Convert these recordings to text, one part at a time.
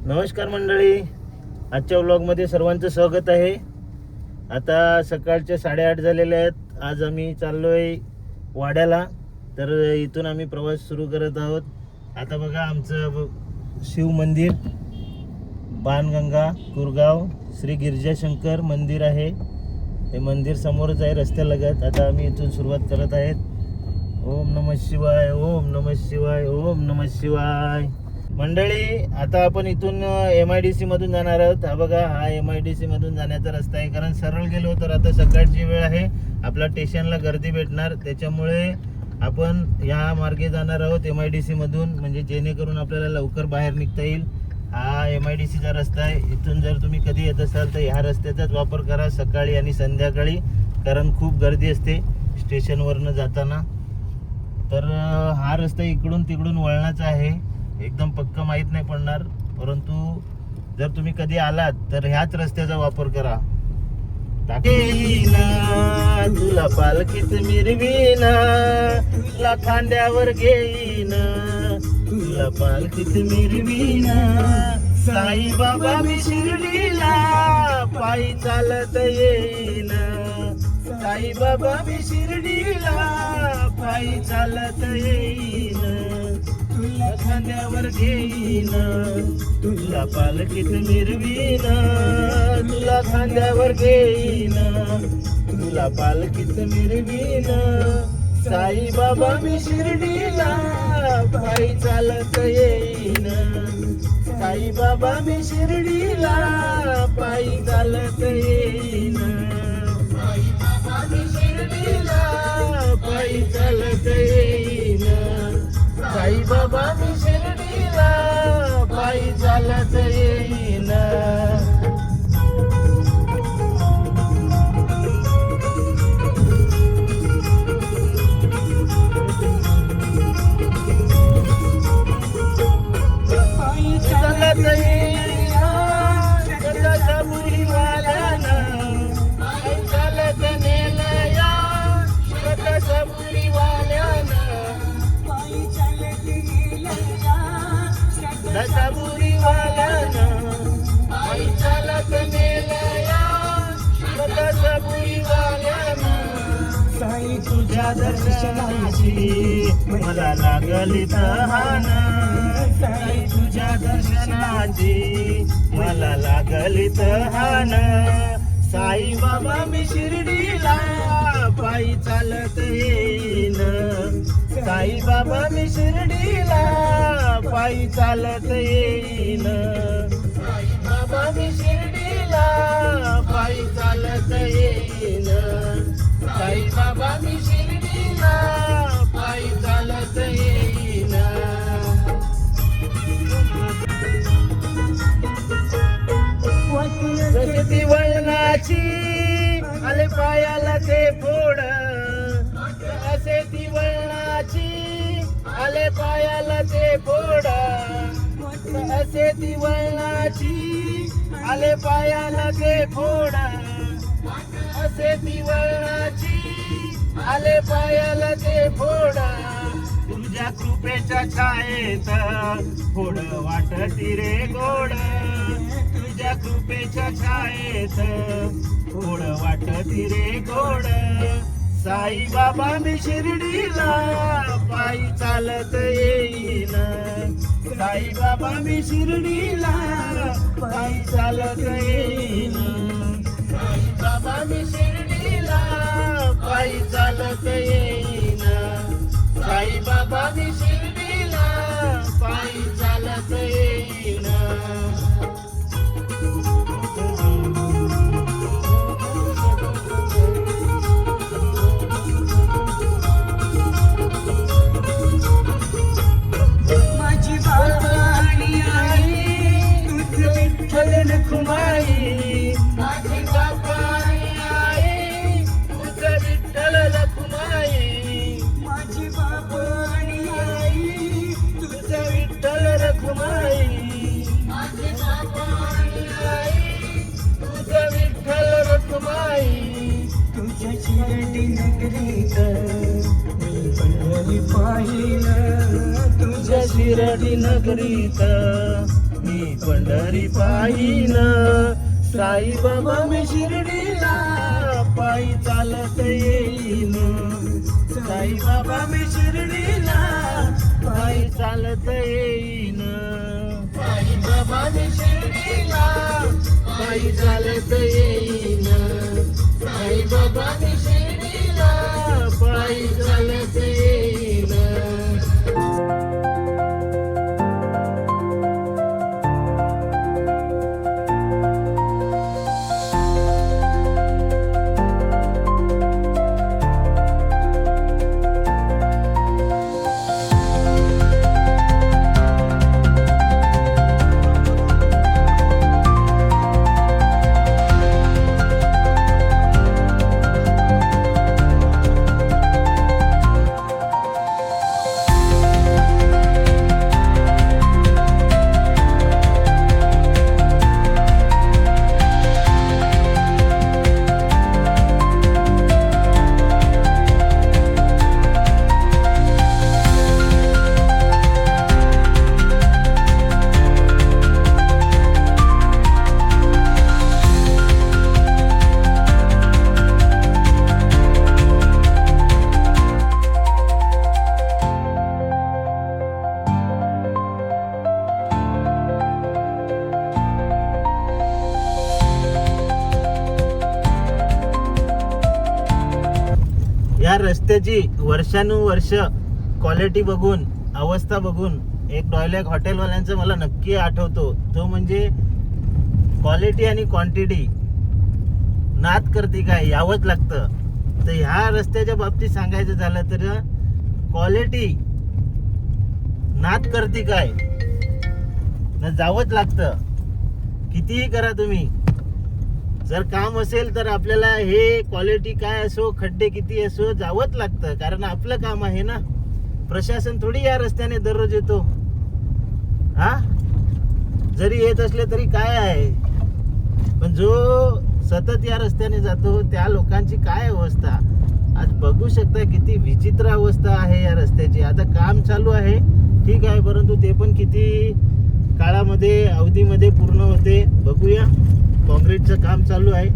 नमस्कार मंडळी, आजच्या व्लॉगमध्ये सर्वांचं स्वागत आहे. आता सकाळचे 8:30 झालेले आहेत. आज आम्ही चाललोय वाड्याला. तर इथून आम्ही प्रवास सुरू करत आहोत. आता बघा आमचं शिव मंदिर, बाणगंगा कुरगाव श्री गिरिजाशंकर मंदिर आहे. हे मंदिर समोरच आहे रस्त्यालगत. आता आम्ही इथून सुरुवात करत आहेत. ओम नमः शिवाय, ओम नमः शिवाय, ओम नमः शिवाय. मंडळी, आता आपण इथून MIDC मधून जाणार आहोत. हा बघा, हा MIDC मधून जाण्याचा रस्ता आहे. कारण सरळ गेलो तर आता सकाळची वेळ आहे, आपल्या स्टेशनला गर्दी भेटणार. त्याच्यामुळे आपण या मार्गे जाणार आहोत MIDC मधून, म्हणजे जेणेकरून आपल्याला लवकर बाहेर निघता येईल. हा MIDCचा रस्ता आहे. इथून जर तुम्ही कधी येत असाल तर ह्या रस्त्याचाच वापर करा सकाळी आणि संध्याकाळी, कारण खूप गर्दी असते स्टेशनवरनं जाताना. तर हा रस्ता इकडून तिकडून वळणाचा आहे. एकदम पक्का माहीत नाही पडणार, परंतु जर तुम्ही कधी आलात तर ह्याच रस्त्याचा वापर करा. तुला पालखीत मिरवीना, तुला खांद्यावर घेईन, तुला पालखीत मिरवीना. साई बाबा मी शिर्डीला पायी चालत येईन, साई बाबा मी शिर्डीला पायी चालत येईन. तुला खांद्यावर घेईन, तुला पालखीत मिरवीन, तुला खांद्यावर घेईन, तुला पालखीत मिरवीन. साई बाबा मी शिर्डीला पायी चालत येईन, साई बाबा मी शिर्डीला पायी चालत येईन, साई बाबा मी शिर्डीला पायी चालत येईन, साई बाबा मी शिर्डीला पायी चालत येईन. पायी चालत येईन सबुरीवाल्यानं, पायी चालत नेलं या सबुरीवाल्यानं, सबुरीवाल्यानं पायी चालत नेलं या सबुरीवाल्यानं. साई तुझ्या दर्शनाची मला लागली तहान, साई तुझ्या दर्शनाची मला लागली तहान. साई बाबा मी शिर्डीला पायी चालत येईन, साई बाबा मी शिर्डीला पायी चालत येईन, साई बाबा मी शिर्डीला पायी चालत येईन, साई बाबा मी शिर्डीला पायी चालत येईन. जशी ती वळणाची आले पायाला ते फोड, असे ती वळणाची आले पायाला ते फोड, असे ती वळणाची आले पायाला ते फोड, असे ती वळणाची आले पायाला ते फोड. तुझ्या कृपेच्या छायेत फोड वाटती रे गोड, तुझ्या कृपेच्या छायेत फोड वाटती रे गोड. साई बाबा मी शिर्डीला पायी चालत येईन, साई बाबा मी शिर्डीला पायी चालत येईन, साई बाबा मी शिर्डीला पायी चालत येईन, साई बाबा मी शिर्डीला पायी चालत येईन. माझी बाबाणी आई तुझ विठ्ठल रखुमाई, माझी बाबाणी आई तुझ विठ्ठल रखुमाई, माझी बाबाणी आई तुझ विठ्ठल रखुमाई, माझी बाबाणी आई तुझ विठ्ठल रखुमाई. तुझ्या शिर्डी नगरीत मी पंढरी पाहिलं, तुझ्या शिर्डी नगरीत मी पंढरी पायीन साईबाबा मी शिर्डीला पायी चालत येईन साईबाबा मी शिर्डीला पायी चालत येईन साईबाबा मी शिर्डीला पायी चालत येईन साईबाबा मी शिर्डीला पायी चालत येईन. या रस्त्याची वर्षानुवर्ष क्वालिटी बघून अवस्था बघून एक डायलॉग हॉटेलवाल्यांचा मला नक्की आठवतो, तो म्हणजे क्वालिटी आणि क्वांटिटी नाद करते काय यावंच लागतं. तर ह्या रस्त्याच्या बाबतीत सांगायचं झालं तर क्वालिटी नाद करते काय न जावंच लागतं. कितीही करा तुम्ही, जर काम असेल तर आपल्याला हे क्वालिटी काय असो खड्डे किती असो जावंच लागतं, कारण आपलं काम आहे ना. प्रशासन थोडी या रस्त्याने दररोज येतो, हा जरी येत असले तरी काय आहे, पण जो सतत या रस्त्याने जातो त्या लोकांची काय अवस्था आज बघू शकता. किती विचित्र अवस्था आहे या रस्त्याची. आता काम चालू आहे ठीक आहे, परंतु ते पण किती काळामध्ये अवधीमध्ये पूर्ण होते बघूया. काँक्रीटचं काम चालू आहे.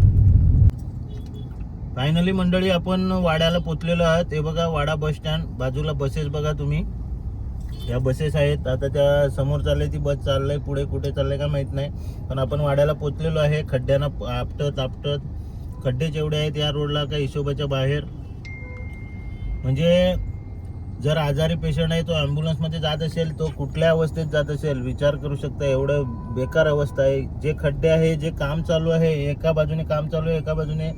फायनली मंडळी आपण वाड्याला पोचलेलो आहोत. हे बघा वाडा बस स्टँड, बाजूला बसेस बघा तुम्ही, या बसेस आहेत. आता त्या समोर चालले ती बस चाललंय, पुढे कुठे चाललंय का माहित नाही, पण आपण वाड्याला पोचलेलो आहे. खड्ड्यांना आपटत खड्डे जेवढे आहेत या रोडला काही हिशोबाच्या बाहेर. म्हणजे जर आजारी पेशंट आहे तो ॲम्ब्युलन्समध्ये जात असेल, तो कुठल्या अवस्थेत जात असेल विचार करू शकता. एवढं बेकार अवस्था आहे. जे खड्डे आहे, जे काम चालू आहे, एका बाजूने काम चालू आहे, एका बाजूने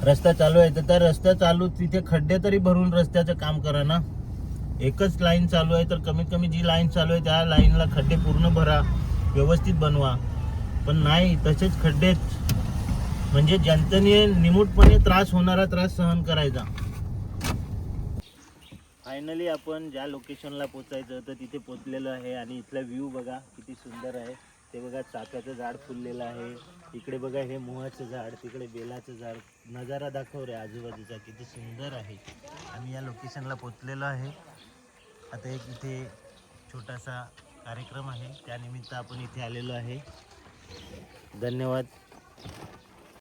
रस्ता चालू आहे, तर त्या रस्ता चालू तिथे खड्डे तरी भरून रस्त्याचं काम करा ना. एकच लाईन चालू आहे तर कमीत कमी जी लाईन चालू आहे त्या लाईनला खड्डे पूर्ण भरा, व्यवस्थित बनवा. पण नाही, तसेच खड्डे, म्हणजे जनतेने निमूटपणे त्रास होणारा त्रास सहन करायचा. फायनली आपण ज्या लोकेशनला पोचायचं होतं तिथे पोचलेलो आहे आणि इथला व्ह्यू बघा किती सुंदर आहे. ते बघा चाफ्याचं झाड फुललेलं आहे, इकडे बघा हे मोहाचं झाड, तिकडे बेलाचं झाड. नजारा दाखव रे आजूबाजूचा किती सुंदर आहे. आम्ही या लोकेशनला पोचलेलो आहे. आता एक इथे छोटासा कार्यक्रम आहे, त्यानिमित्त आपण इथे आलेलो आहे. धन्यवाद.